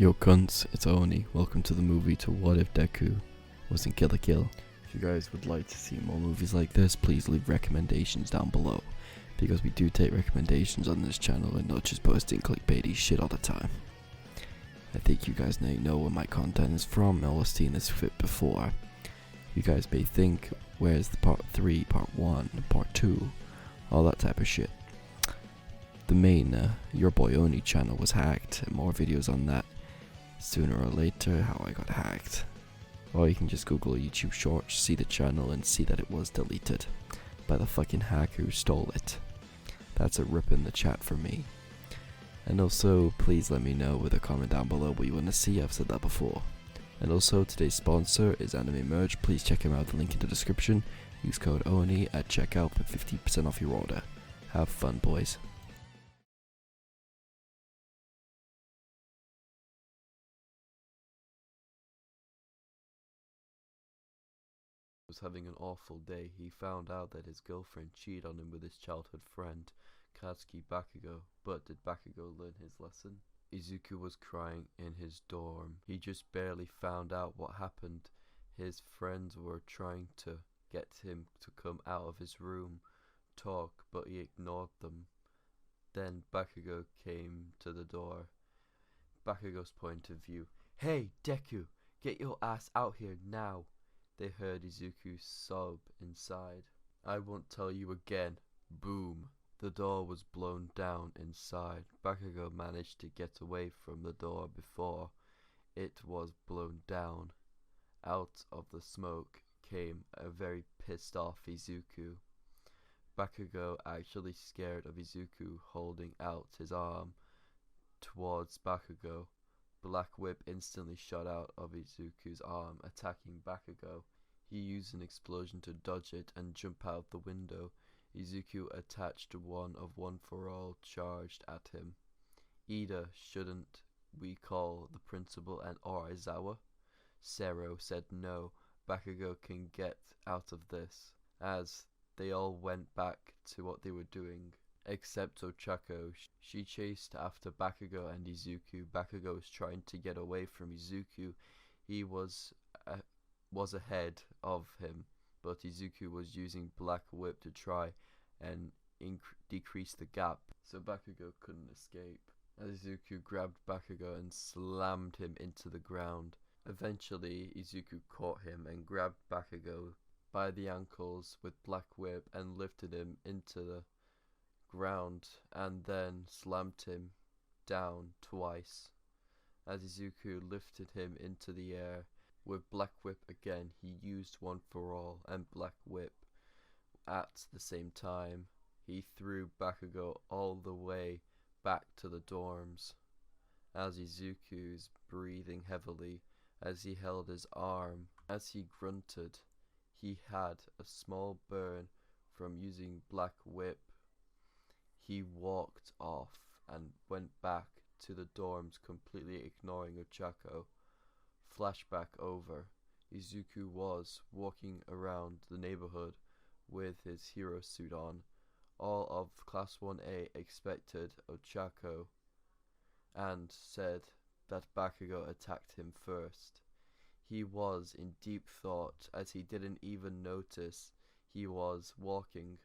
Yo cunts, it's Oni. Welcome to the movie to What If Deku Wasn't Kill a Kill. If you guys would like to see more movies like this, please leave recommendations down below, because we do take recommendations on this channel and not just posting clickbaity shit all the time. I think you guys know where my content is from, and I've seen this fit before. You guys may think, where's the part 3, part 1, part 2, all that type of shit. The main Your Boy Oni channel was hacked, and more videos on that sooner or later, how I got hacked. Or you can just Google YouTube Shorts, see the channel, and see that it was deleted by the fucking hacker who stole it. That's a rip in the chat for me. And also, please let me know with a comment down below what you want to see. I've said that before. And also, today's sponsor is Anime Merch. Please check him out, the link in the description. Use code ONI at checkout for 50% off your order. Have fun, boys. Was having an awful day. He found out that his girlfriend cheated on him with his childhood friend, Katsuki Bakugo. But did Bakugo learn his lesson? Izuku was crying in his dorm. He just barely found out what happened. His friends were trying to get him to come out of his room, talk, but he ignored them. Then Bakugo came to the door. Bakugo's point of view. "Hey, Deku, get your ass out here now." They heard Izuku sob inside. "I won't tell you again." Boom. The door was blown down inside. Bakugo managed to get away from the door before it was blown down. Out of the smoke came a very pissed off Izuku. Bakugo actually scared of Izuku holding out his arm towards Bakugo. Black Whip instantly shot out of Izuku's arm, attacking Bakugo. He used an explosion to dodge it and jump out the window. Izuku attached one of One For All charged at him. "Ida, shouldn't we call the principal and or Aizawa?" Sero said no, Bakugo can get out of this, as they all went back to what they were doing. Except Ochako. She chased after Bakugo and Izuku. Bakugo was trying to get away from Izuku. He was ahead of him, but Izuku was using Black Whip to try and decrease the gap, so Bakugo couldn't escape. Izuku grabbed Bakugo and slammed him into the ground. Eventually, Izuku caught him and grabbed Bakugo by the ankles with Black Whip and lifted him into the ground and then slammed him down twice. As Izuku lifted him into the air with Black Whip again, he used One For All and Black Whip at the same time. He threw Bakugo all the way back to the dorms. As Izuku's breathing heavily as he held his arm, as he grunted, he had a small burn from using Black Whip. He walked off and went back to the dorms, completely ignoring Ochako. Flashback over. Izuku was walking around the neighborhood with his hero suit on. All of Class 1A expected Ochako and said that Bakugo attacked him first. He was in deep thought as he didn't even notice he was walking.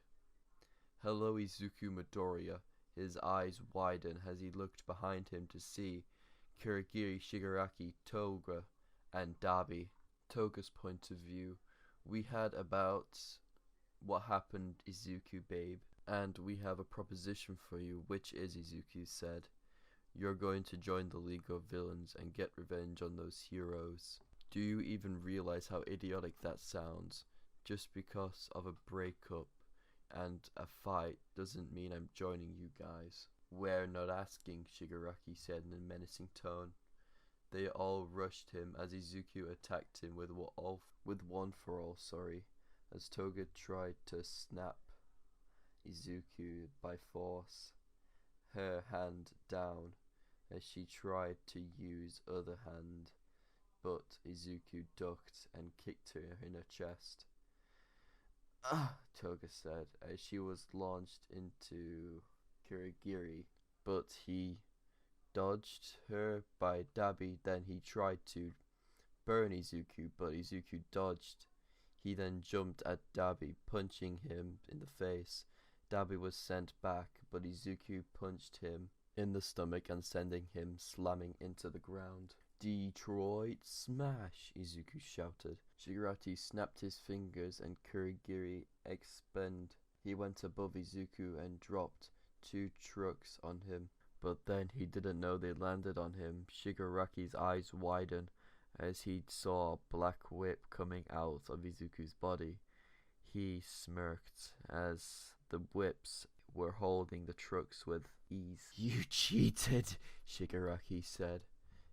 "Hello, Izuku Midoriya." His eyes widened as he looked behind him to see Kurogiri, Shigaraki, Toga, and Dabi. Toga's point of view. "We had about what happened, Izuku babe, and we have a proposition for you." "Which is?" Izuku said. "You're going to join the League of Villains and get revenge on those heroes." "Do you even realize how idiotic that sounds? Just because of a breakup and a fight doesn't mean I'm joining you guys." "We're not asking," Shigaraki said in a menacing tone. They all rushed him as Izuku attacked him with One For All, as Toga tried to snap Izuku by force, her hand down as she tried to use other hand, but Izuku ducked and kicked her in her chest. "Ah," Toga said as she was launched into Kurogiri, but he dodged her by Dabi. Then he tried to burn Izuku, but Izuku dodged. He then jumped at Dabi, punching him in the face. Dabi was sent back, but Izuku punched him in the stomach and sending him slamming into the ground. Detroit Smash, Izuku shouted. Shigaraki snapped his fingers and Kurogiri expanded. He went above Izuku and dropped 2 trucks on him, but then he didn't know they landed on him. Shigaraki's eyes widened as he saw a black whip coming out of Izuku's body. He smirked as the whips were holding the trucks with ease. "You cheated," Shigaraki said.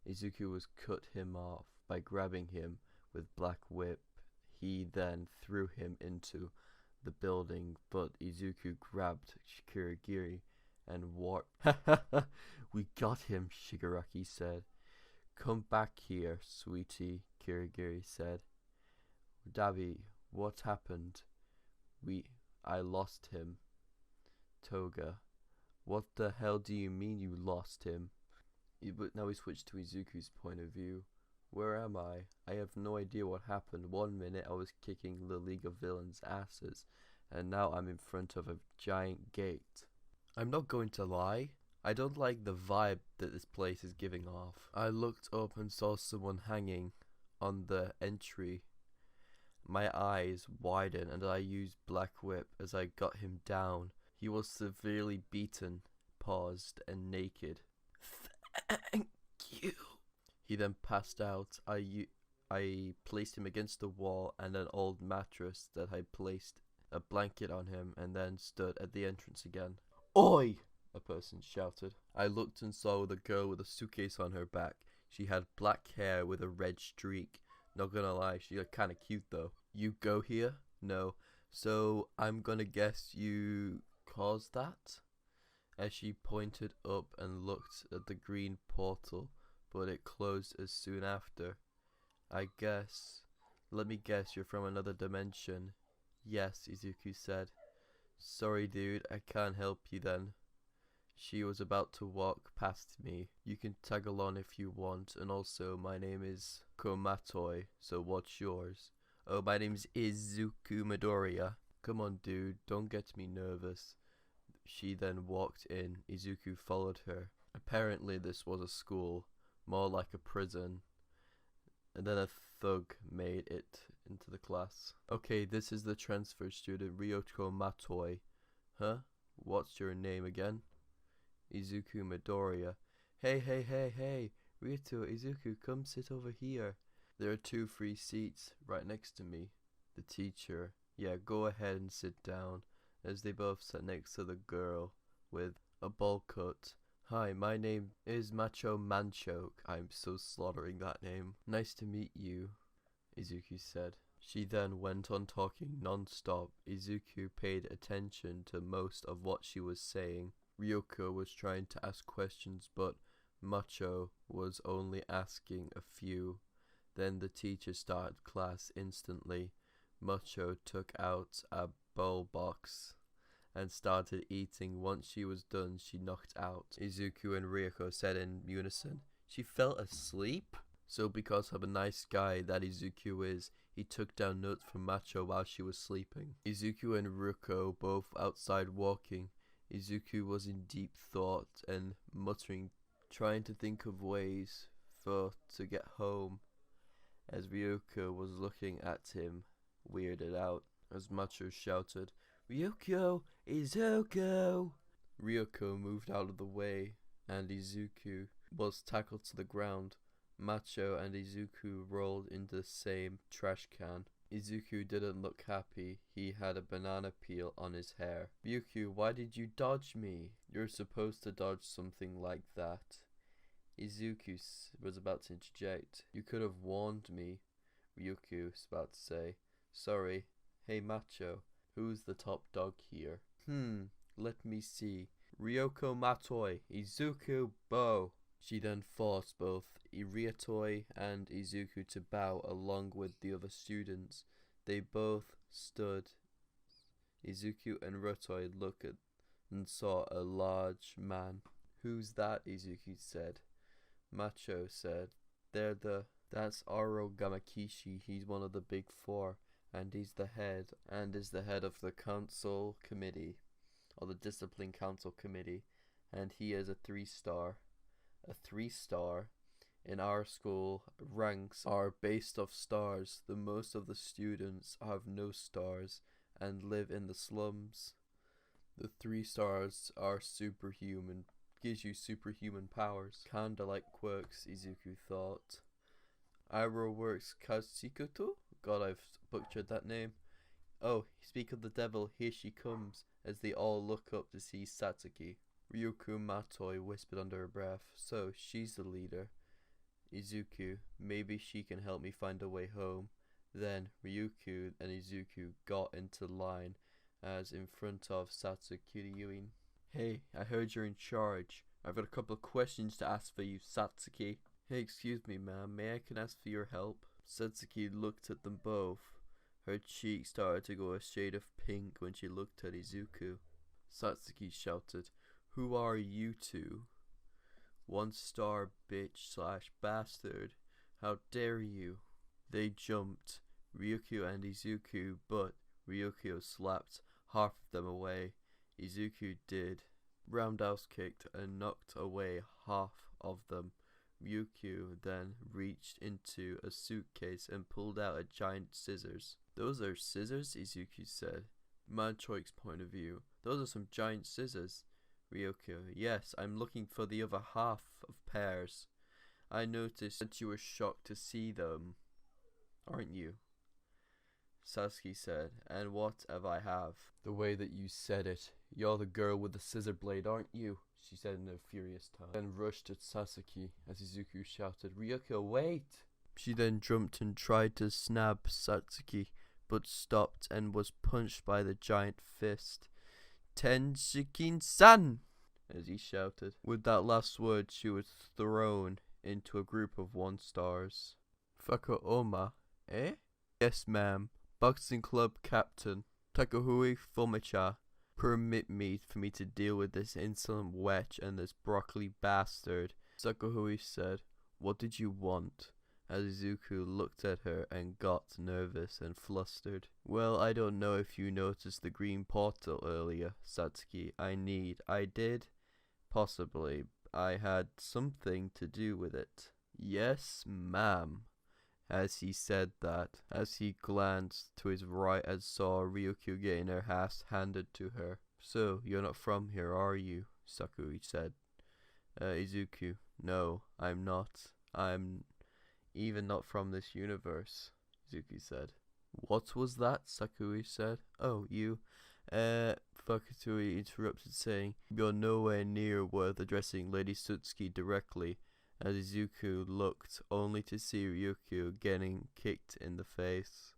Izuku was cut him off by grabbing him with black whip. He then threw him into the building, but Izuku grabbed Kurogiri and warped. "Ha ha ha! We got him," Shigaraki said. "Come back here, sweetie," Kurogiri said. "Dabi, what happened?" I lost him." "Toga, what the hell do you mean you lost him?" But now we switch to Izuku's point of view. "Where am I? I have no idea what happened. 1 minute I was kicking the League of Villains' asses, and now I'm in front of a giant gate. I'm not going to lie, I don't like the vibe that this place is giving off." I looked up and saw someone hanging on the entry. My eyes widened and I used Black Whip as I got him down. He was severely beaten, paused, and naked. "Thank you." He then passed out. I placed him against the wall and an old mattress that I placed a blanket on him and then stood at the entrance again. "Oi!" a person shouted. I looked and saw the girl with a suitcase on her back. She had black hair with a red streak. Not gonna lie, she looked kinda cute though. "You go here?" "No. So I'm gonna guess you caused that?" As she pointed up and looked at the green portal, but it closed as soon after. Let me guess, you're from another dimension." "Yes," Izuku said. "Sorry dude, I can't help you then." She was about to walk past me. "You can tag along if you want, and also my name is Komatoi, so what's yours?" "Oh, my name's Izuku Midoriya." "Come on dude, don't get me nervous." She then walked in. Izuku followed her. Apparently this was a school, more like a prison. And then a thug made it into the class. "Okay, this is the transfer student, Ryoko Matoi." "Huh? What's your name again?" "Izuku Midoriya." Hey, Rito, Izuku, come sit over here. There are 2 free seats right next to me." The teacher, "Yeah, go ahead and sit down," as they both sat next to the girl with a bowl cut. "Hi, my name is Macho Manchoke." I'm so slaughtering that name. "Nice to meet you," Izuku said. She then went on talking non-stop. Izuku paid attention to most of what she was saying. Ryoko was trying to ask questions, but Macho was only asking a few. Then the teacher started class instantly. Macho took out a bowl box and started eating. Once she was done, she knocked out. Izuku and Ryoko said in unison, "She fell asleep?" So because of a nice guy that Izuku is, he took down notes from Macho while she was sleeping. Izuku and Ryoko both outside walking. Izuku was in deep thought and muttering, trying to think of ways to get home, as Ryoko was looking at him, weirded out, as Macho shouted, "Ryoko! Izuku!" Ryoko moved out of the way, and Izuku was tackled to the ground. Macho and Izuku rolled into the same trash can. Izuku didn't look happy. He had a banana peel on his hair. "Ryuku, why did you dodge me? You're supposed to dodge something like that." Izuku was about to interject. "You could have warned me," Ryuku was about to say. "Sorry. Hey Macho, who's the top dog here?" Let me see. "Ryoko Matoi, Izuku bow." She then forced both Iriatoi and Izuku to bow along with the other students. They both stood. Izuku and Rotoi looked at and saw a large man Who's that? Izuku said. Macho said, That's Aro Gamakishi. He's one of the big four, and is the head of the council committee, or the discipline council committee, and he is a 3-star. A 3-star? In our school, ranks are based off stars. The most of the students have no stars and live in the slums. The 3 stars are superhuman, gives you superhuman powers. Kinda like quirks, Izuku thought. Iroh works Katsikoto? God, I've butchered that name. Oh, speak of the devil, here she comes, as they all look up to see Satsuki. Ryuko Matoi whispered under her breath, so she's the leader. Izuku, maybe she can help me find a way home. Then Ryuko and Izuku got into line as in front of Satsuki Yuin. Hey, I heard you're in charge. I've got a couple of questions to ask for you, Satsuki. Hey, excuse me, ma'am. May I can ask for your help? Satsuki looked at them both. Her cheek started to go a shade of pink when she looked at Izuku. Satsuki shouted, Who are you two? 1-star bitch / bastard. How dare you? They jumped, Ryuko and Izuku, but Ryuko slapped half of them away. Izuku did. Roundhouse kicked and knocked away half of them. Ryuko then reached into a suitcase and pulled out a giant scissors. Those are scissors? Izuku said. Manchoik's point of view. Those are some giant scissors. Ryuko, yes, I'm looking for the other half of pairs. I noticed that you were shocked to see them, aren't you? Sasuke said, and what have I have? The way that you said it. You're the girl with the scissor blade, aren't you? She said in a furious tone. Then rushed at Sasuke as Izuku shouted, Ryuko, wait! She then jumped and tried to snap Satsuki, but stopped and was punched by the giant fist. Tenshikin-san! As he shouted. With that last word, she was thrown into a group of 1-stars. Fakaoma, eh? Yes, ma'am. Boxing club captain. Takahuri Fumicha. Permit me to deal with this insolent wretch and this broccoli bastard. Sakahuri said, What did you want? As Izuku looked at her and got nervous and flustered. Well, I don't know if you noticed the green portal earlier, Satsuki. I did? Possibly. I had something to do with it. Yes, ma'am. As he said that, as he glanced to his right and saw Ryuko getting her ass handed to her. So, you're not from here, are you? Sakuri said. Izuku, no, I'm not. I'm even not from this universe, Izuku said. What was that? Sakuri said. Oh, you. Fakatui interrupted, saying, You're nowhere near worth addressing Lady Satsuki directly, as Izuku looked only to see Ryuko getting kicked in the face.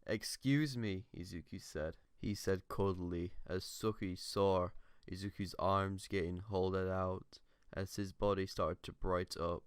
Excuse me, Izuku said. He said coldly, as Suki saw Izuku's arms getting holded out, as his body started to bright up,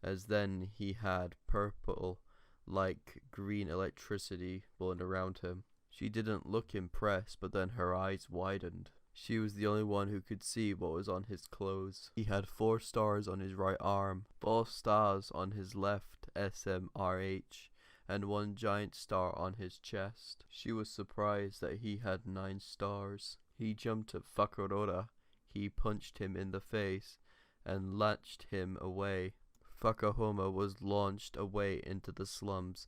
as then he had purple, like green electricity blowing around him. She didn't look impressed, but then her eyes widened. She was the only one who could see what was on his clothes. He had 4 stars on his right arm, 4 stars on his left SMRH, and 1 giant star on his chest. She was surprised that he had 9 stars. He jumped at Fakurora. He punched him in the face and latched him away. Fakahoma was launched away into the slums.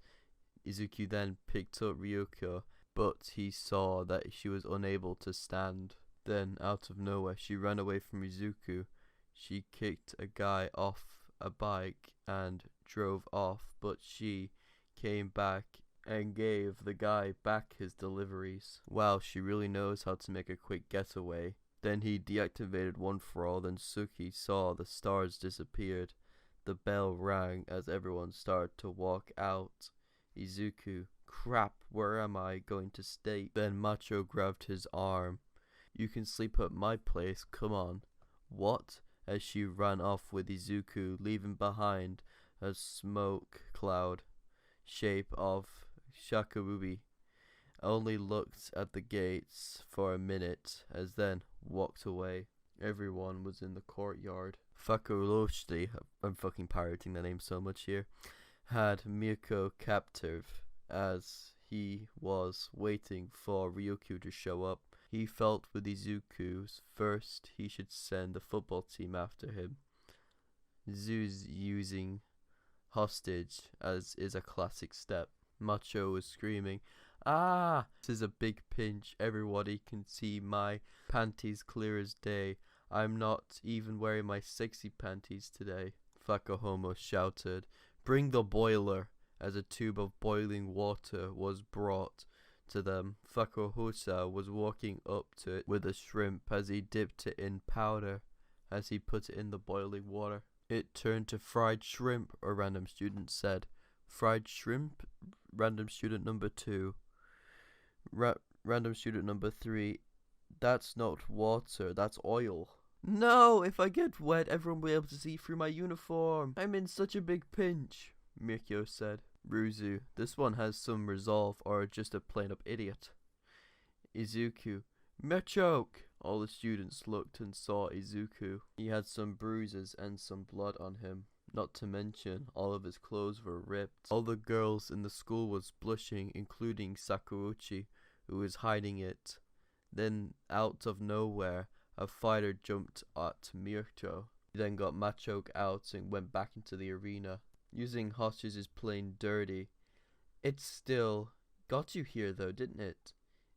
Izuku then picked up Ryuko, but he saw that she was unable to stand. Then, out of nowhere, she ran away from Izuku. She kicked a guy off a bike and drove off, but she came back and gave the guy back his deliveries. Wow, she really knows how to make a quick getaway. Then he deactivated One for All, then Suki saw the stars disappeared. The bell rang as everyone started to walk out. Izuku, crap, where am I going to stay? Then Macho grabbed his arm. You can sleep at my place, come on. What? As she ran off with Izuku, leaving behind a smoke cloud shape of Shakarubi. Only looked at the gates for a minute, as then walked away. Everyone was in the courtyard. Fakuroshi, I'm fucking pirating the name so much here, had Mirko captive as he was waiting for Ryukyu to show up. He felt with Izuku's first he should send the football team after him. Zeus using hostage as is a classic step. Macho was screaming, "Ah! This is a big pinch. Everybody can see my panties clear as day. I'm not even wearing my sexy panties today." Fakahomo shouted, "Bring the boiler," as a tube of boiling water was brought to them. Fakuhosa was walking up to it with a shrimp as he dipped it in powder as he put it in the boiling water. It turned to fried shrimp, a random student said. Fried shrimp? Random student number 2. Random student number 3. That's not water, that's oil. No, if I get wet, everyone will be able to see through my uniform. I'm in such a big pinch, Mikio said. Ruzu, this one has some resolve or just a plain up idiot. Izuku, Machoke! All the students looked and saw Izuku. He had some bruises and some blood on him. Not to mention, all of his clothes were ripped. All the girls in the school was blushing, including Sakuuchi, who was hiding it. Then, out of nowhere, a fighter jumped at Mirko. He then got Machoke out and went back into the arena. Using hostages is plain dirty. It still got you here though, didn't it?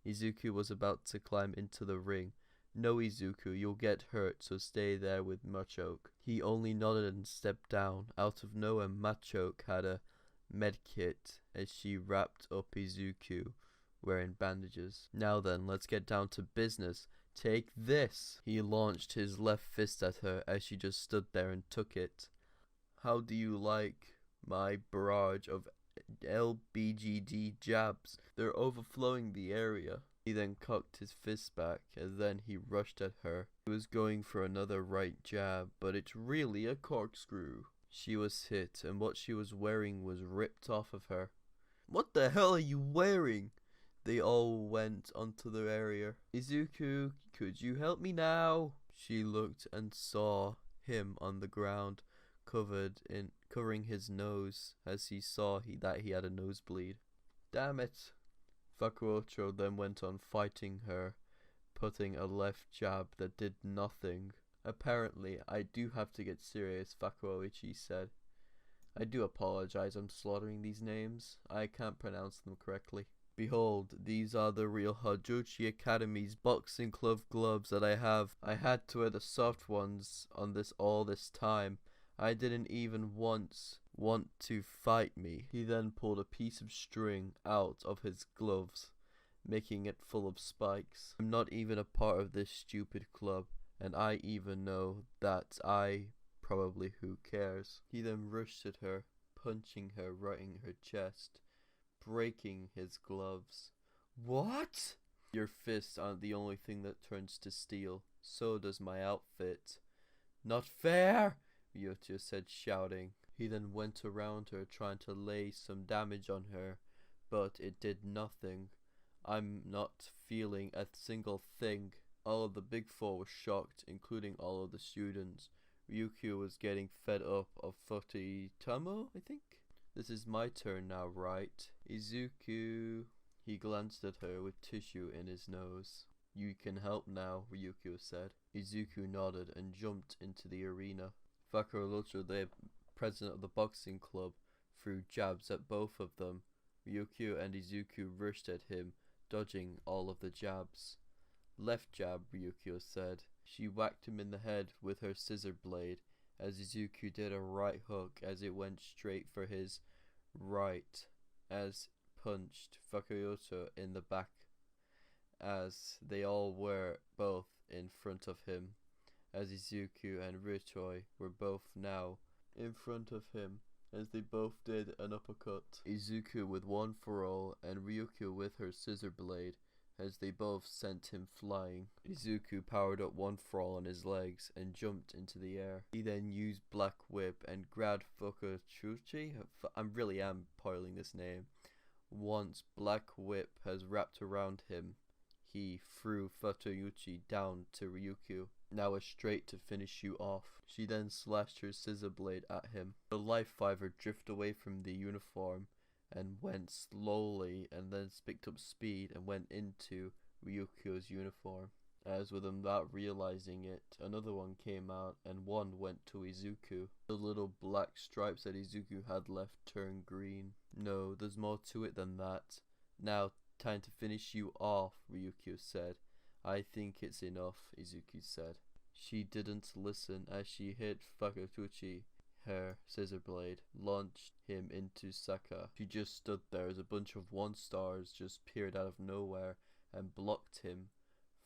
Izuku was about to climb into the ring. No, Izuku, you'll get hurt, so stay there with Machoke. He only nodded and stepped down. Out of nowhere, Machoke had a medkit as she wrapped up Izuku, wearing bandages. Now then, let's get down to business. Take this! He launched his left fist at her as she just stood there and took it. How do you like my barrage of LBGD jabs? They're overflowing the area. He then cocked his fist back, and then he rushed at her. He was going for another right jab, but it's really a corkscrew. She was hit, and what she was wearing was ripped off of her. What the hell are you wearing? They all went onto the area. Izuku, could you help me now? She looked and saw him on the ground, covering his nose, as he saw that he had a nosebleed. Damn it! Fakuocho then went on fighting her, putting a left jab that did nothing. Apparently, I do have to get serious, Fakuoichi said. I do apologize, I'm slaughtering these names. I can't pronounce them correctly. Behold, these are the real Hajochi Academy's boxing glove gloves that I have. I had to wear the soft ones on this all this time. I didn't even once want to fight me. He then pulled a piece of string out of his gloves, making it full of spikes. I'm not even a part of this stupid club, and I even know that probably who cares. He then rushed at her, punching her right in her chest, breaking his gloves. What? Your fists aren't the only thing that turns to steel. So does my outfit. Not fair! Ryotyo said, shouting. He then went around her, trying to lay some damage on her, but it did nothing. I'm not feeling a single thing. All of the Big Four was shocked, including all of the students. Ryukyu was getting fed up of Futitamo, I think? This is my turn now, right? Izuku... He glanced at her with tissue in his nose. You can help now, Ryukyu said. Izuku nodded and jumped into the arena. Fakurocho, the president of the boxing club, threw jabs at both of them. Ryukyu and Izuku rushed at him, dodging all of the jabs. Left jab, Ryukyu said. She whacked him in the head with her scissor blade, as Izuku did a right hook as it went straight for his right, as punched Fakurocho in the back, as they all were both in front of him, as Izuku and Richoi were both now in front of him, as they both did an uppercut. Izuku with one for all, and Ryukyu with her scissor blade, as they both sent him flying. Izuku powered up one for all on his legs and jumped into the air. He then used Black Whip and grabbed Fukachuchi. I really am spoiling this name. Once Black Whip has wrapped around him, he threw Futayuchi down to Ryukyu. Now a straight to finish you off. She then slashed her scissor blade at him. The life fiver drifted away from the uniform and went slowly, and then picked up speed and went into Ryukyu's uniform. As with him not realizing it, another one came out and one went to Izuku. The little black stripes that Izuku had left turned green. No, there's more to it than that. Now, time to finish you off, Ryukyu said. I think it's enough, Izuku said. She didn't listen as she hit Fakakuchi. Her scissor blade launched him into Saka. She just stood there as a bunch of 1-stars just appeared out of nowhere and blocked him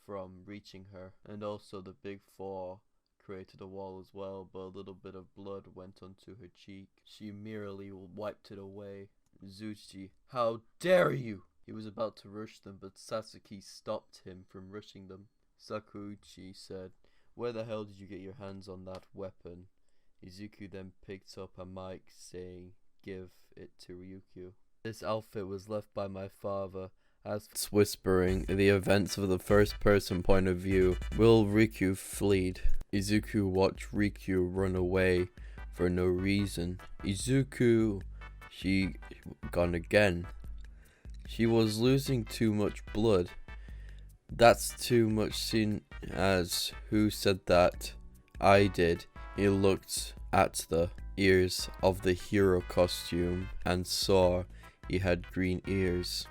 from reaching her. And also the big 4 created a wall as well, but a little bit of blood went onto her cheek. She merely wiped it away. Zuchi, how dare you! He was about to rush them, but Sasuke stopped him from rushing them. Sakuchi said, where the hell did you get your hands on that weapon? Izuku then picked up a mic saying, give it to Ryukyu. This outfit was left by my father. As whispering the events of the first person point of view, will Ryukyu flee? Izuku watched Ryukyu run away for no reason. Izuku, she gone again. She was losing too much blood. That's too much seen as who said that? I did. He looked at the ears of the hero costume and saw he had green ears.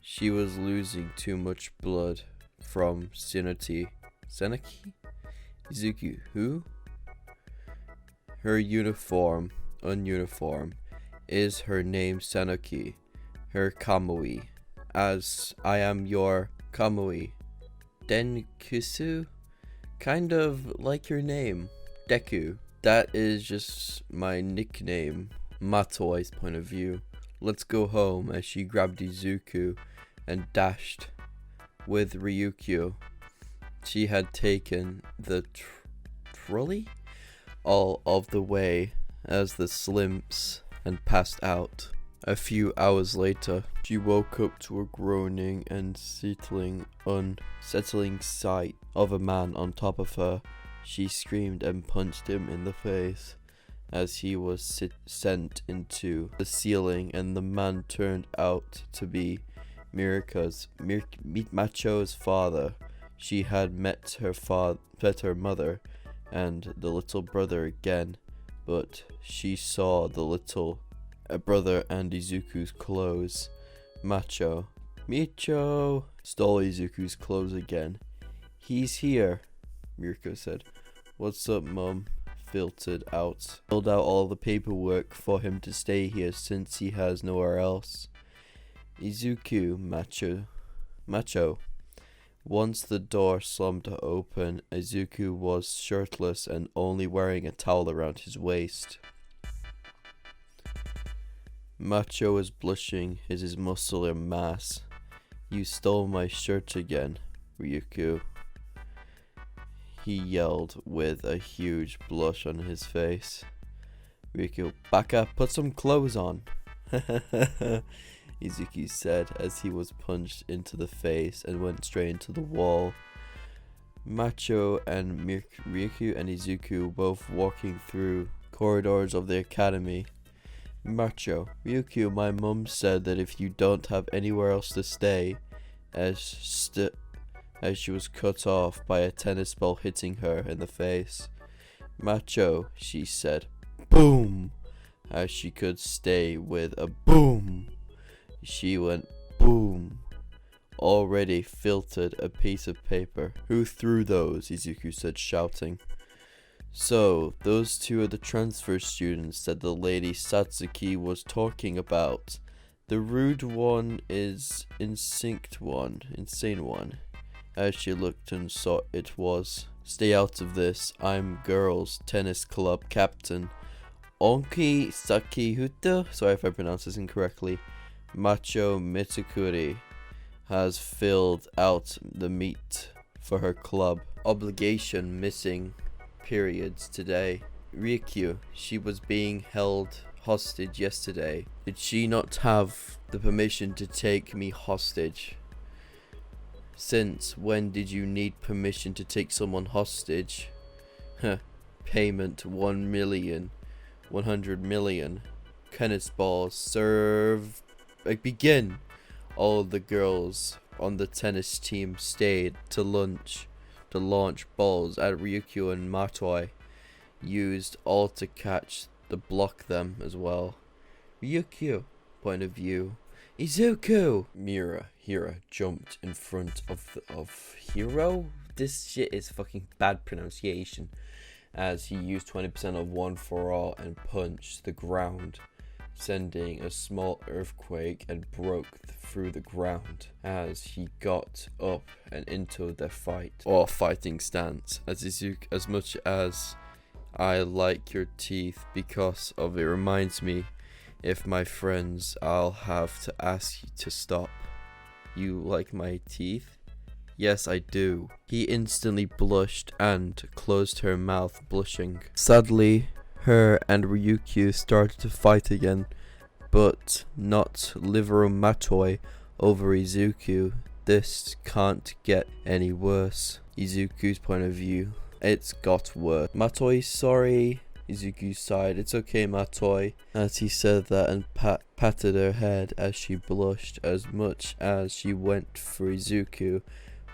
She was losing too much blood from Senaki? Izuku, who? Her uniform, is her name Senaki, her Kamui, as I am your Kamui. Denkusu? Kind of like your name, Deku. That is just my nickname, Matoi's point of view. Let's go home, as she grabbed Izuku and dashed with Ryukyu. She had taken the trolley all of the way as the slimps and passed out. A few hours later, she woke up to a groaning and unsettling sight of a man on top of her. She screamed and punched him in the face as he was sent into the ceiling, and the man turned out to be Macho's father. She had met her mother and the little brother again, but she saw the little brother and Izuku's clothes. Micho stole Izuku's clothes again. He's here, Mirko said. What's up, Mum? Filled out all the paperwork for him to stay here since he has nowhere else. Izuku, Macho. Once the door slammed open, Izuku was shirtless and only wearing a towel around his waist. Macho was blushing his muscular mass. You stole my shirt again, Ryukyu. He yelled with a huge blush on his face. Ryukyu, Baka, put some clothes on. Izuku said as he was punched into the face and went straight into the wall. Macho and Ryukyu and Izuku both walking through corridors of the academy. Macho, Ryukyu, my mum said that if you don't have anywhere else to stay, as she was cut off by a tennis ball hitting her in the face. Macho, she said, boom, as she could stay with a boom. She went boom. Already filtered a piece of paper. Who threw those? Izuku said, shouting. So, those two are the transfer students that the lady Satsuki was talking about. The rude one is insane one. As she looked and saw it was. Stay out of this. I'm girls' tennis club captain. Onki Sakihuta? Sorry if I pronounce this incorrectly. Macho Mitakuri has filled out the meet for her club. Obligation missing periods today. Ryukyu, she was being held hostage yesterday. Did she not have the permission to take me hostage? Since when did you need permission to take someone hostage? Payment 1 million. 100 million. Tennis balls. Serve. Begin. All the girls on the tennis team stayed to launch balls at Ryukyu and Matoi. Used all to catch the block them as well. Ryukyu. Point of view. Izuku! Hira jumped in front of Hiro? This shit is fucking bad pronunciation. As he used 20% of One for All and punched the ground, sending a small earthquake and broke through the ground. As he got up and into the fighting stance. As Izuku, as much as I like your teeth because of it reminds me, if my friends, I'll have to ask you to stop. You like my teeth? Yes, I do. He instantly blushed and closed her mouth, blushing. Sadly, her and Ryukyu started to fight again, but not Liveru Matoi over Izuku. This can't get any worse. Izuku's point of view. It's got worse. Matoi, sorry. Izuku sighed. It's okay, Matoi. As he said that and patted her head as she blushed as much as she went for Izuku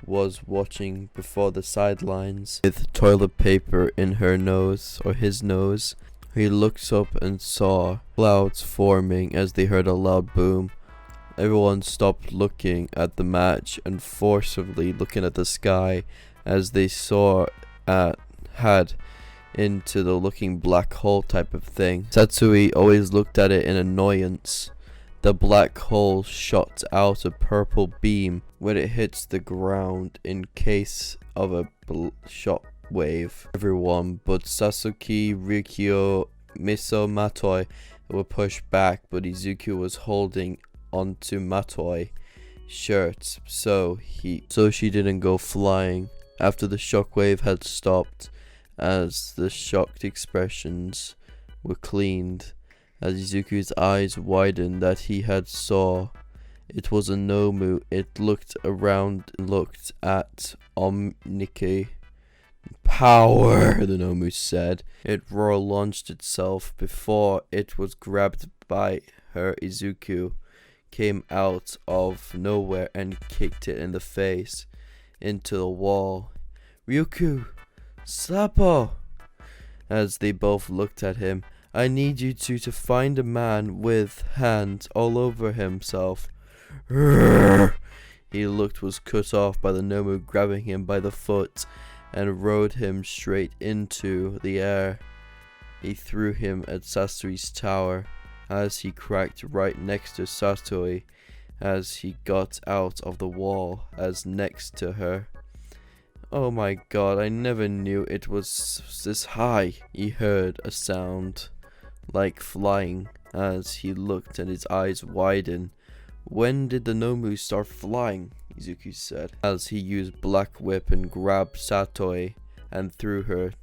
was watching before the sidelines with toilet paper in her nose or his nose. He looked up and saw clouds forming as they heard a loud boom. Everyone stopped looking at the match and forcibly looking at the sky as they saw had into the looking black hole type of thing. Satsui always looked at it in annoyance. The black hole shot out a purple beam when it hits the ground in case of a shock wave. Everyone but Sasuke, Rikyo, Miso, Matoi were pushed back, but Izuku was holding onto Matoi shirt so she didn't go flying. After the shockwave had stopped, as the shocked expressions were cleaned, as Izuku's eyes widened that he had saw it was a Nomu, it looked around and looked at Omniki. Power, the Nomu said. It launched itself before it was grabbed by her. Izuku came out of nowhere and kicked it in the face into the wall. Ryukyu! Sapo! As they both looked at him. I need you to find a man with hands all over himself. He was cut off by the Nomu grabbing him by the foot and rode him straight into the air. He threw him at Sasui's tower as he cracked right next to Sasui as he got out of the wall as next to her. Oh my god, I never knew it was this high. He heard a sound like flying as he looked and his eyes widened. When did the Nomu start flying? Izuku said, as he used Black Whip and grabbed Satoi and threw her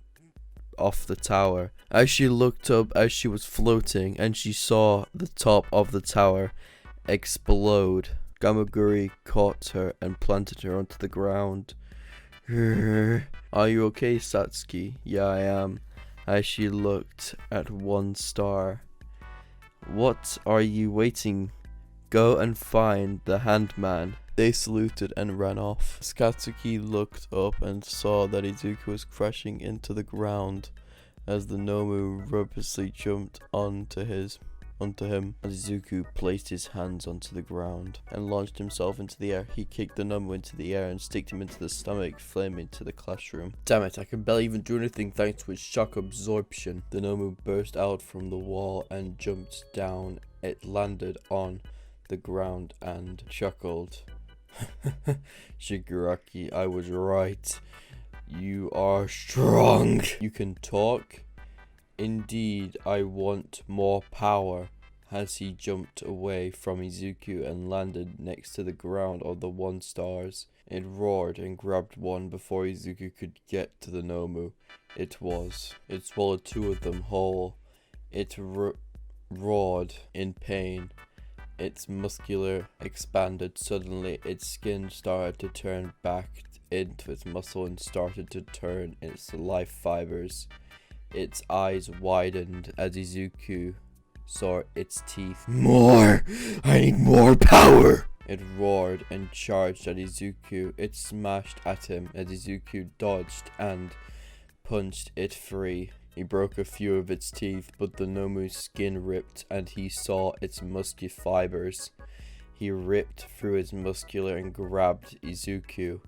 off the tower. As she looked up as she was floating and she saw the top of the tower explode, Gamaguri caught her and planted her onto the ground. Are you okay, Satsuki? Yeah, I am. As she looked at one star. What are you waiting? Go and find the handman. They saluted and ran off. Satsuki looked up and saw that Izuku was crashing into the ground as the Nomu purposely jumped onto him. As Izuku placed his hands onto the ground and launched himself into the air, he kicked the Nomu into the air and sticked him into the stomach, flaming to the classroom. Damn it, I can barely even do anything thanks to his shock absorption. The Nomu burst out from the wall and jumped down. It landed on the ground and chuckled. Shigaraki, I was right. You are strong. You can talk? Indeed, I want more power. As he jumped away from Izuku and landed next to the ground of the 1 stars, it roared and grabbed one before Izuku could get to the Nomu. It swallowed 2 of them whole. It roared in pain its muscular expanded. Suddenly, its skin started to turn back into its muscle and started to turn its life fibers. Its eyes widened as Izuku saw its teeth. More! I need more power! It roared and charged at Izuku. It smashed at him as Izuku dodged and punched it free. He broke a few of its teeth, but the Nomu's skin ripped and he saw its musky fibers. He ripped through its muscular and grabbed Izuku.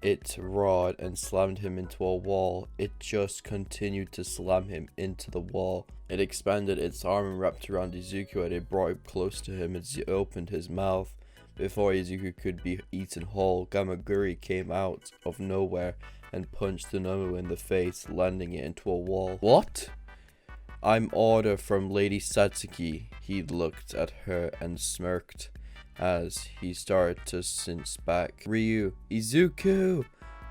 It roared and slammed him into a wall. It just continued to slam him into the wall. It expanded its arm and wrapped around Izuku and it brought him close to him as he opened his mouth. Before Izuku could be eaten whole, Gamaguri came out of nowhere and punched the Nomu in the face, landing it into a wall. What? I'm order from Lady Satsuki. He looked at her and smirked as he started to cinch back. Ryu, Izuku!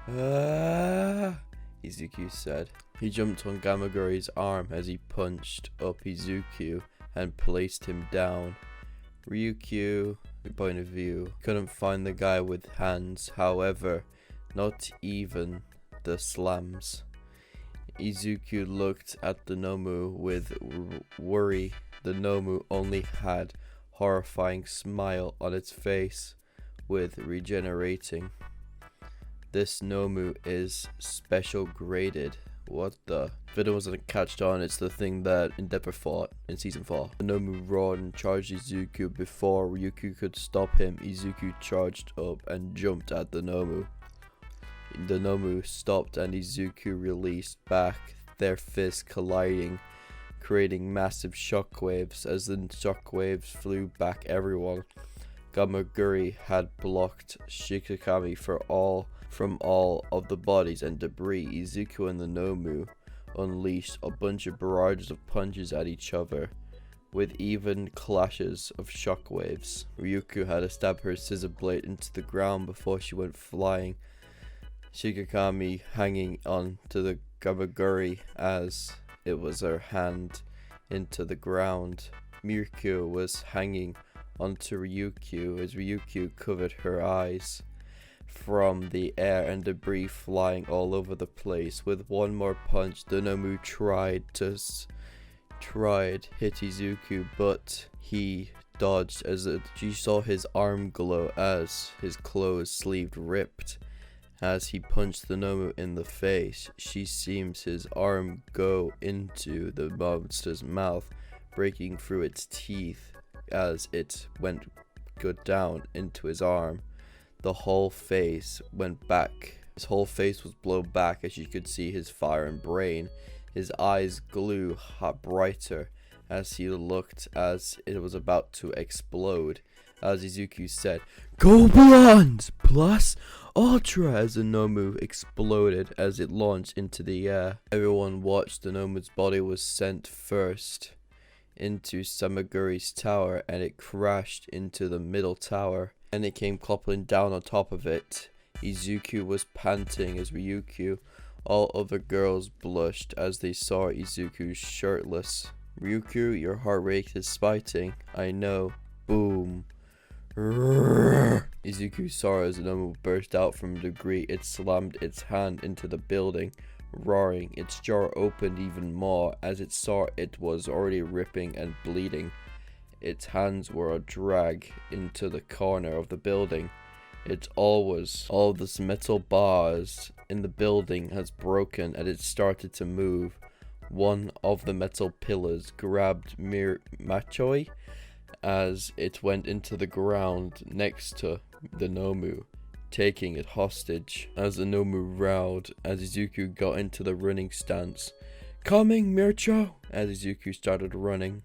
Ah! Izuku said. He jumped on Gamaguri's arm as he punched up Izuku and placed him down. Ryukyu, point of view, couldn't find the guy with hands, however, not even the slams. Izuku looked at the Nomu with worry. The Nomu only had horrifying smile on its face with regenerating. This Nomu is special graded. What the? If it wasn't catched on, it's the thing that Endeavor fought in season 4. The Nomu roared and charged Izuku. Before Ryukyu could stop him, Izuku charged up and jumped at the Nomu. The Nomu stopped and Izuku released back, their fists colliding, creating massive shockwaves. As the shockwaves flew back everyone, Gamaguri had blocked Shikigami from all of the bodies and debris. Izuku and the Nomu unleashed a bunch of barrages of punches at each other, with even clashes of shockwaves. Ryukyu had to stab her scissor blade into the ground before she went flying. Shikigami hanging on to the Gamaguri as it was her hand into the ground. Mirkyu was hanging onto Ryukyu as Ryukyu covered her eyes from the air and debris flying all over the place. With one more punch, the Nomu tried hit Izuku, but he dodged as she saw his arm glow as his clothes sleeve ripped. As he punched the Nomu in the face, she sees his arm go into the monster's mouth, breaking through its teeth as it went good down into his arm. The whole face went back. His whole face was blown back as you could see his fire and brain. His eyes grew brighter as he looked as it was about to explode. As Izuku said, "Go beyond! Plus Ultra!" as the Nomu exploded as it launched into the air. Everyone watched. The Nomu's body was sent first into Samaguri's tower and it crashed into the middle tower and it came clopping down on top of it. Izuku was panting as Ryukyu. All other girls blushed as they saw Izuku shirtless. "Ryukyu, your heart rate is spiking. I know." Boom. Izuku saw as the Nomu burst out from debris. It slammed its hand into the building, roaring. Its jaw opened even more as it saw it was already ripping and bleeding. Its hands were a drag into the corner of the building. All the metal bars in the building has broken and it started to move. One of the metal pillars grabbed Machoi as it went into the ground next to the Nomu, taking it hostage. As the Nomu roared, as Izuku got into the running stance. "Coming, Mircho!" As Izuku started running,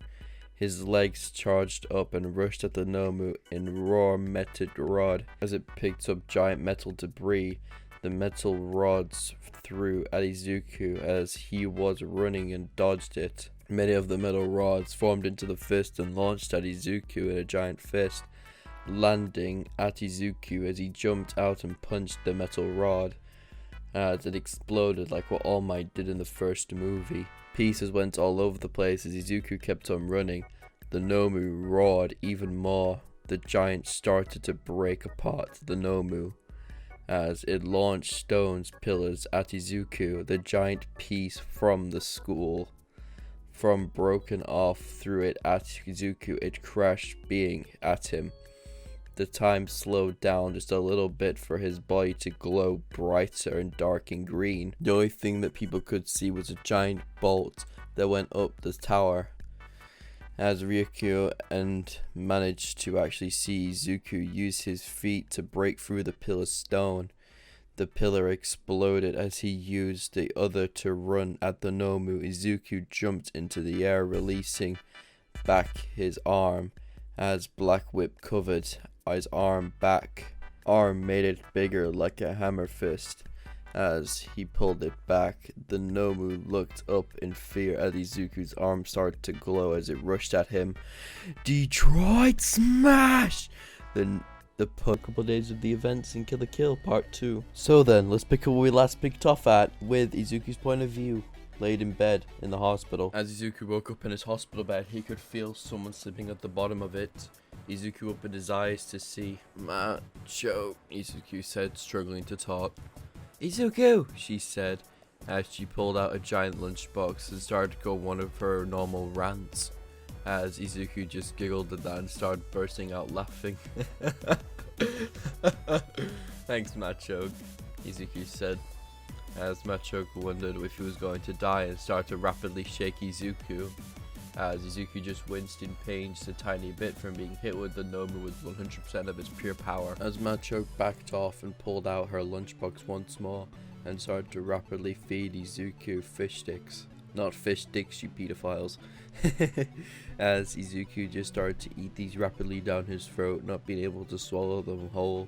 his legs charged up and rushed at the Nomu in raw metal rod. As it picked up giant metal debris, the metal rods threw at Izuku as he was running and dodged it. Many of the metal rods formed into the fist and launched at Izuku in a giant fist, landing at Izuku as he jumped out and punched the metal rod as it exploded like what All Might did in the first movie. Pieces went all over the place as Izuku kept on running. the Nomu roared even more. The giant started to break apart the Nomu as it launched stones pillars at Izuku. The giant piece from the school from broken off threw it at Izuku. It crashed being at him. The time slowed down just a little bit for his body to glow brighter and dark and green. The only thing that people could see was a giant bolt that went up the tower. As Ryukyu and managed to actually see Izuku use his feet to break through the pillar's stone. The pillar exploded as he used the other to run at the Nomu. Izuku jumped into the air, releasing back his arm as Black Whip covered his arm made it bigger like a hammer fist. As he pulled it back, the Nomu looked up in fear as Izuku's arm started to glow as it rushed at him. Detroit Smash! The couple days of the events in Kill la Kill Part 2. So then, let's pick up where we last picked off at with Izuku's point of view, laid in bed in the hospital. As Izuku woke up in his hospital bed, he could feel someone sleeping at the bottom of it. Izuku opened his eyes to see Macho, Izuku said, struggling to talk. Izuku, she said, as she pulled out a giant lunchbox and started to go one of her normal rants. As Izuku just giggled at that and started bursting out laughing. Thanks, Macho, Izuku said. As Macho wondered if he was going to die and started to rapidly shake Izuku. As Izuku just winced in pain just a tiny bit from being hit with the Nomu with 100% of its pure power. As Macho backed off and pulled out her lunchbox once more and started to rapidly feed Izuku fish sticks. Not fish sticks, you pedophiles. As Izuku just started to eat these rapidly down his throat, not being able to swallow them whole.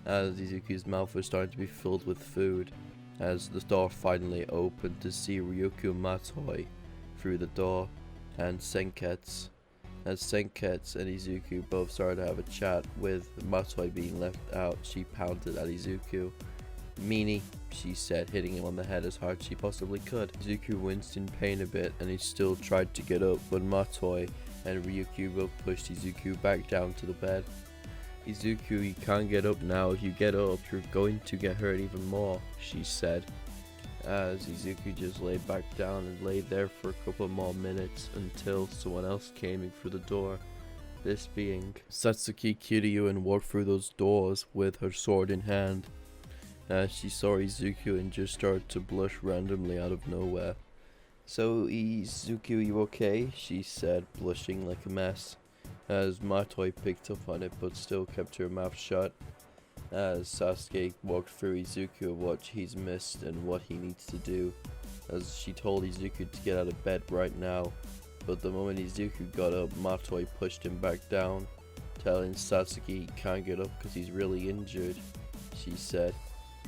As Izuku's mouth was starting to be filled with food. As the door finally opened to see Ryukyu Matoi through the door. And Senketsu. As Senketsu and Izuku both started to have a chat, with Matoi being left out, she pounded at Izuku. Meanie, she said, hitting him on the head as hard as she possibly could. Izuku winced in pain a bit and he still tried to get up, but Matoi and Ryukyu both pushed Izuku back down to the bed. Izuku, you can't get up now. If you get up, you're going to get hurt even more, she said. As Izuku just lay back down and laid there for a couple more minutes until someone else came in through the door. This being Satsuki Kiryu, and walked through those doors with her sword in hand. As she saw Izuku and just started to blush randomly out of nowhere. So Izuku, you okay? She said, blushing like a mess. As Matoi picked up on it but still kept her mouth shut. As Sasuke walked through Izuku what he's missed and what he needs to do, as she told Izuku to get out of bed right now, but the moment Izuku got up, Matoi pushed him back down, telling Sasuke he can't get up because he's really injured, she said,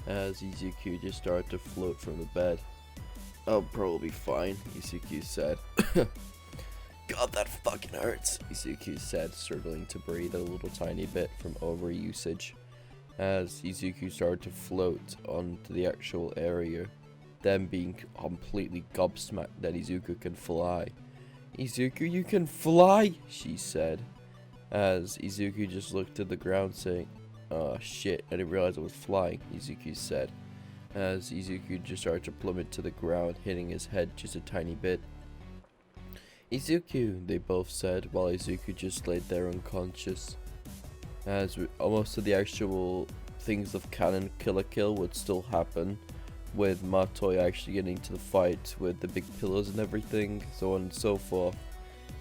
as Izuku just started to float from the bed. I'll probably be fine, Izuku said. God, that fucking hurts, Izuku said, struggling to breathe a little tiny bit from overusage. As Izuku started to float onto the actual area, then being completely gobsmacked that Izuku can fly. Izuku, you can fly, she said, as Izuku just looked at the ground saying, oh shit, I didn't realize I was flying, Izuku said, as Izuku just started to plummet to the ground, hitting his head just a tiny bit. Izuku, they both said, while Izuku just laid there unconscious. As most of the actual things of canon Kill la Kill would still happen, with Matoi actually getting into the fight with the big pillars and everything, so on and so forth.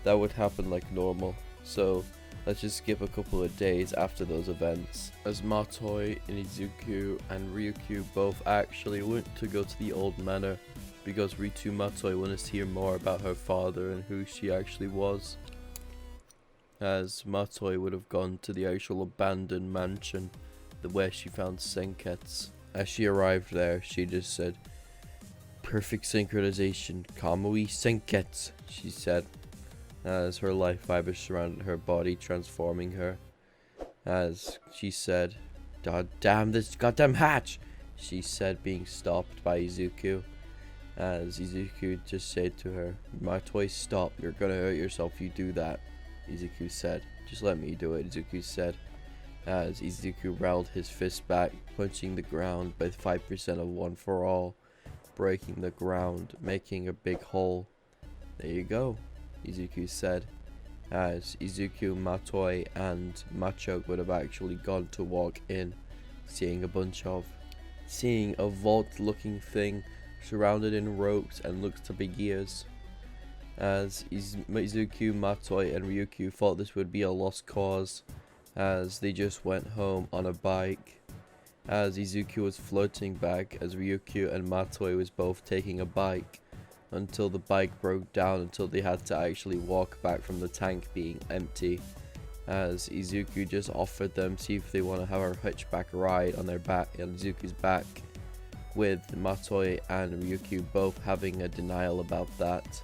That would happen like normal, so let's just skip a couple of days after those events. As Matoi and Izuku and Ryukyu both actually went to go to the old manor, because Ritu Matoi wanted to hear more about her father and who she actually was. As Matoi would have gone to the actual abandoned mansion where she found Senketsu. As she arrived there, she just said, perfect synchronization, Kamui Senketsu, she said, as her life fibers surrounded her body, transforming her. As she said, God damn this goddamn hatch, she said, being stopped by Izuku. As Izuku just said to her, Matoi, stop, you're gonna hurt yourself if you do that. Izuku said. Just let me do it, Izuku said, as Izuku rolled his fist back, punching the ground with 5% of one for all, breaking the ground, making a big hole. There you go, Izuku said, as Izuku, Matoi, and Machoke would have actually gone to walk in, seeing a vault-looking thing surrounded in ropes and looks to be gears. As Izuku, Matoi, and Ryukyu thought this would be a lost cause, as they just went home on a bike. As Izuku was floating back, as Ryukyu and Matoi was both taking a bike, until the bike broke down until they had to actually walk back from the tank being empty. As Izuku just offered them see if they want to have a hitchback ride on their back, on Izuku's back, with Matoi and Ryukyu both having a denial about that.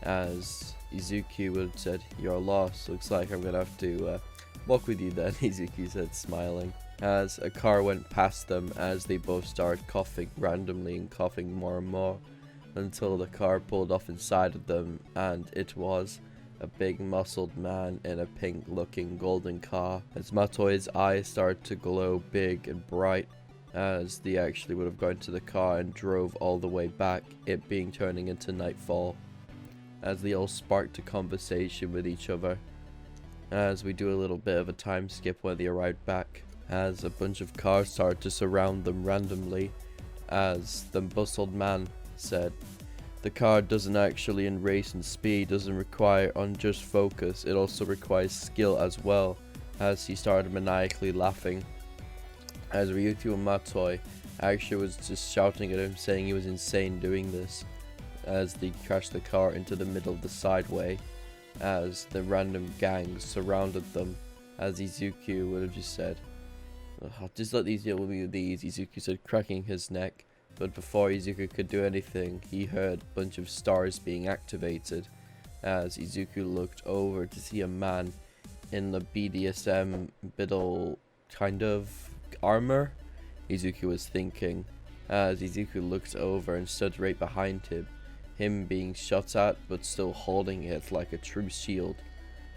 As Izuku would have said, "You're lost, looks like I'm gonna have to walk with you then," Izuku said, smiling. As a car went past them, as they both started coughing randomly and coughing more and more, until the car pulled off inside of them, and it was a big muscled man in a pink looking golden car. As Matoi's eyes started to glow big and bright, as they actually would have gone to the car and drove all the way back, it being turning into nightfall, as they all sparked a conversation with each other. As we do a little bit of a time skip when they arrived back, as a bunch of cars started to surround them randomly, as the bustled man said, "The car doesn't actually in race and speed doesn't require just focus, it also requires skill as well," as he started maniacally laughing. As Ryukyu and Matoi actually was just shouting at him, saying he was insane doing this, as they crashed the car into the middle of the sideway, as the random gangs surrounded them, as Izuku would have just said, "Just let these deal with me with these," Izuku said, cracking his neck. But before Izuku could do anything, he heard a bunch of stars being activated, as Izuku looked over to see a man in the BDSM biddle kind of armor, Izuku was thinking, as Izuku looked over and stood right behind him being shot at but still holding it like a true shield,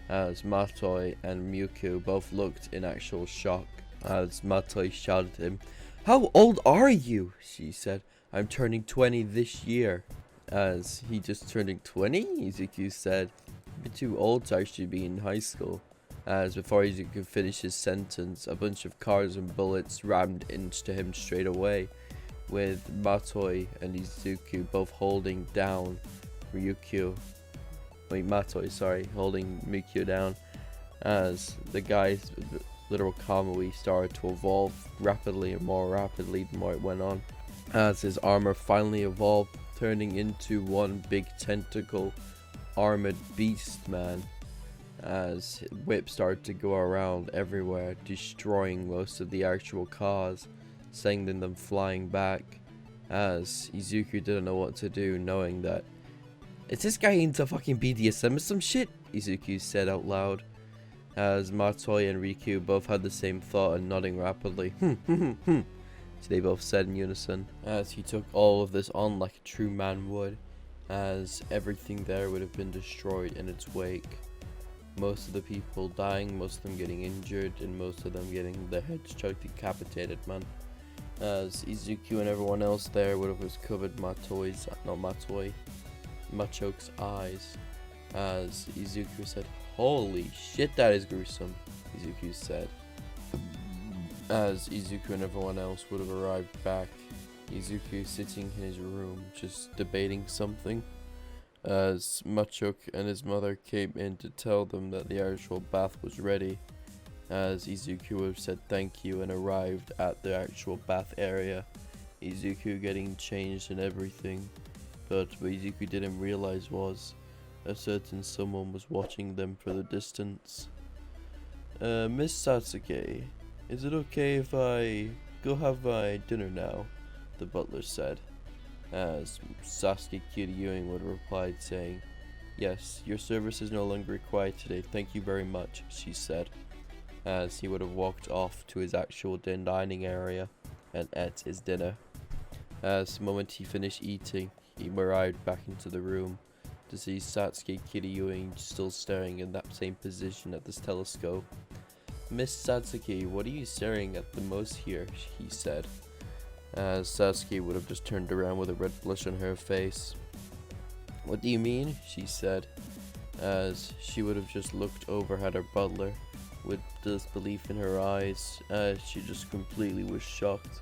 as Matoi and Ryukyu both looked in actual shock, as Matoi shouted at him, "How old are you?" she said. "I'm turning 20 this year." As he just turning 20? Izuku said. "A bit too old to actually be in high school." As before Izuku could finish his sentence, a bunch of cars and bullets rammed into him straight away, with Matoi and Izuku both holding down holding Ryukyu down, as the guy's literal Kamui started to evolve rapidly and more rapidly the more it went on, as his armor finally evolved, turning into one big tentacle armored beast man, as whips started to go around everywhere, destroying most of the actual cars, sending them flying back, as Izuku didn't know what to do, knowing that, "Is this guy into fucking BDSM or some shit?" Izuku said out loud, as Matoi and Ryukyu both had the same thought and nodding rapidly. So they both said in unison, as he took all of this on like a true man would, as everything there would have been destroyed in its wake. Most of the people dying, most of them getting injured, and most of them getting their heads choked decapitated, man. As Izuku and everyone else there would have covered Machoke's eyes, as Izuku said, "Holy shit, that is gruesome," Izuku said. As Izuku and everyone else would have arrived back, Izuku sitting in his room just debating something, as Machoke and his mother came in to tell them that the actual bath was ready, as Izuku would have said thank you and arrived at the actual bath area, Izuku getting changed and everything, but what Izuku didn't realize was a certain someone was watching them from the distance. "Miss Satsuki, is it okay if I go have my dinner now?" the butler said, as Sasuke Kiryuin would have replied saying, "Yes, your service is no longer required today, thank you very much," she said, as he would have walked off to his actual dining area and ate his dinner. As the moment he finished eating, he arrived back into the room, to see Satsuki Kiryuin still staring in that same position at this telescope. "Miss Satsuki, what are you staring at the most here?" he said, as Satsuki would have just turned around with a red blush on her face. "What do you mean?" she said, as she would have just looked over at her butler with disbelief in her eyes, as she just completely was shocked.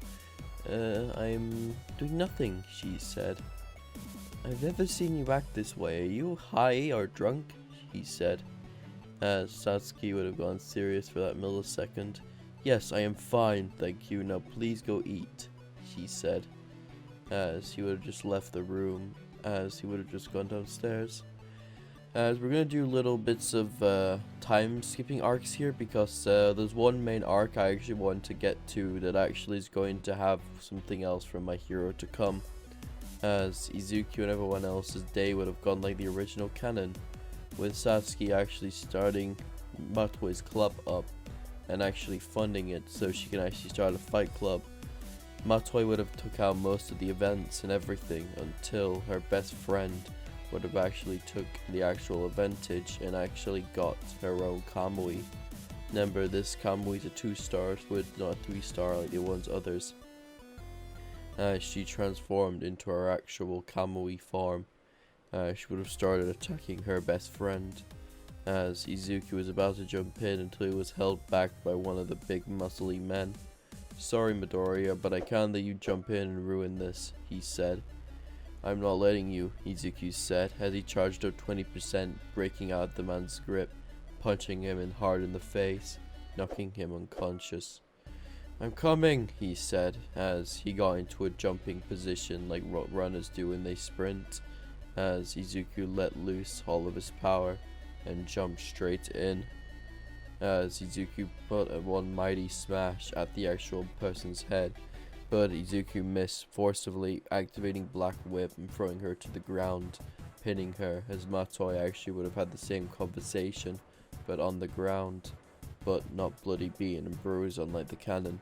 I'm doing nothing," she said. "I've never seen you act this way. Are you high or drunk?" he said, as Satsuki would have gone serious for that millisecond. "Yes, I am fine, thank you. Now please go eat," she said, as he would have just left the room, as he would have just gone downstairs. As we're gonna do little bits of time skipping arcs here, because there's one main arc I actually want to get to that actually is going to have something else from my hero to come, as Izuku and everyone else's day would have gone like the original canon, with Satsuki actually starting Matoi's club up and actually funding it so she can actually start a fight club. Matoi would have took out most of the events and everything until her best friend would have actually took the actual advantage and actually got her own Kamui. Remember, this Kamui is a 2 stars with not a 3 star like the ones others. As she transformed into her actual Kamui form, she would have started attacking her best friend, as Izuku was about to jump in until he was held back by one of the big muscly men. "Sorry, Midoriya, but I can't let you jump in and ruin this," he said. "I'm not letting you," Izuku said, as he charged up 20%, breaking out the man's grip, punching him in hard in the face, knocking him unconscious. "I'm coming," he said, as he got into a jumping position like what runners do when they sprint, as Izuku let loose all of his power and jumped straight in, as Izuku put a one mighty smash at the actual person's head, but Izuku missed, forcibly activating Black Whip and throwing her to the ground, pinning her, as Matoi actually would have had the same conversation, but on the ground, but not bloody beaten and bruised unlike the cannon,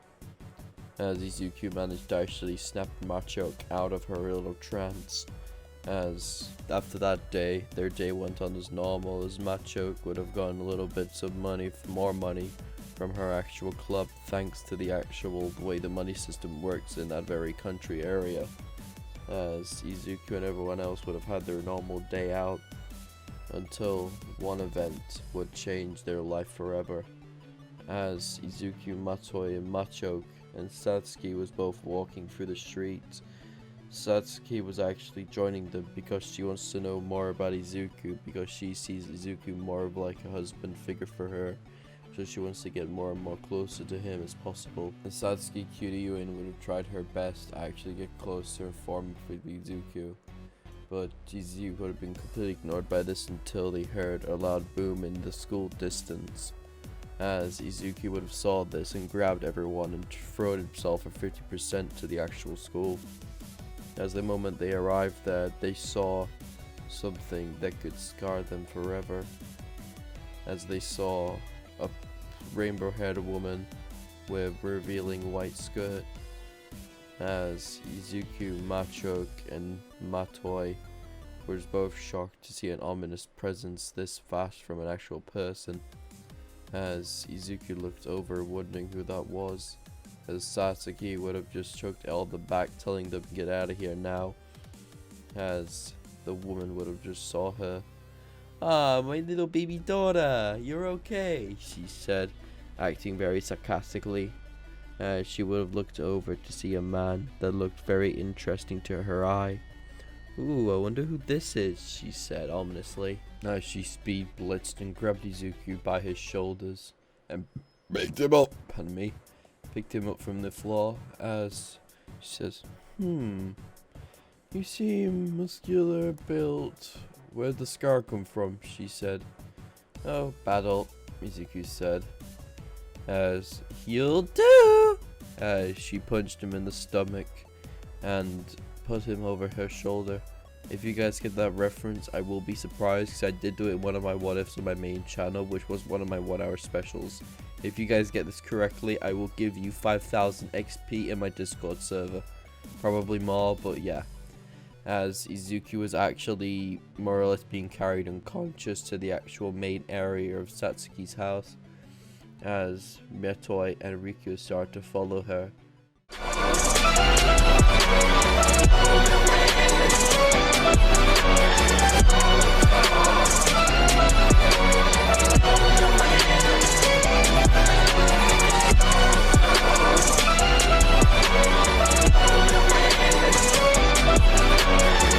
as Izuku managed to actually snap Machoke out of her little trance. As after that day, their day went on as normal, as Machoke would have gotten a little bits of money, more money, from her actual club, thanks to the actual way the money system works in that very country area, as Izuku and everyone else would have had their normal day out, until one event would change their life forever, as Izuku, Matoi, and Machoke and Satsuki was both walking through the streets. Satsuki was actually joining them because she wants to know more about Izuku, because she sees Izuku more of like a husband figure for her, so she wants to get more and more closer to him as possible. And Satsuki Kiryuin would have tried her best to actually get closer and form with Izuku, but Izuku would have been completely ignored by this until they heard a loud boom in the school distance, as Izuku would have saw this and grabbed everyone and thrown himself for 50% to the actual school. As the moment they arrived there, they saw something that could scar them forever, as they saw a rainbow-haired woman with revealing white skirt, as Izuku, Machoke, and Matoi were both shocked to see an ominous presence this fast from an actual person, as Izuku looked over wondering who that was, as Satsuki would have just choked all the back, telling them to get out of here now, as the woman would have just saw her. "Ah, my little baby daughter, you're okay," she said, acting very sarcastically, as she would have looked over to see a man that looked very interesting to her eye. "Ooh, I wonder who this is," she said ominously, as she speed blitzed and grabbed Izuku by his shoulders and picked him up, picked him up from the floor, as she says, "You seem muscular built. Where'd the scar come from?" she said. "Oh, battle," Izuku said, as "You'll do," as she punched him in the stomach and put him over her shoulder. If you guys get that reference, I will be surprised, because I did do it in one of my what ifs on my main channel, which was one of my 1 hour specials. If you guys get this correctly, I will give you 5,000 XP in my Discord server. Probably more, but yeah. as Izuku was actually more or less being carried unconscious to the actual main area of Satsuki's house, as Mitoi and Riku start to follow her.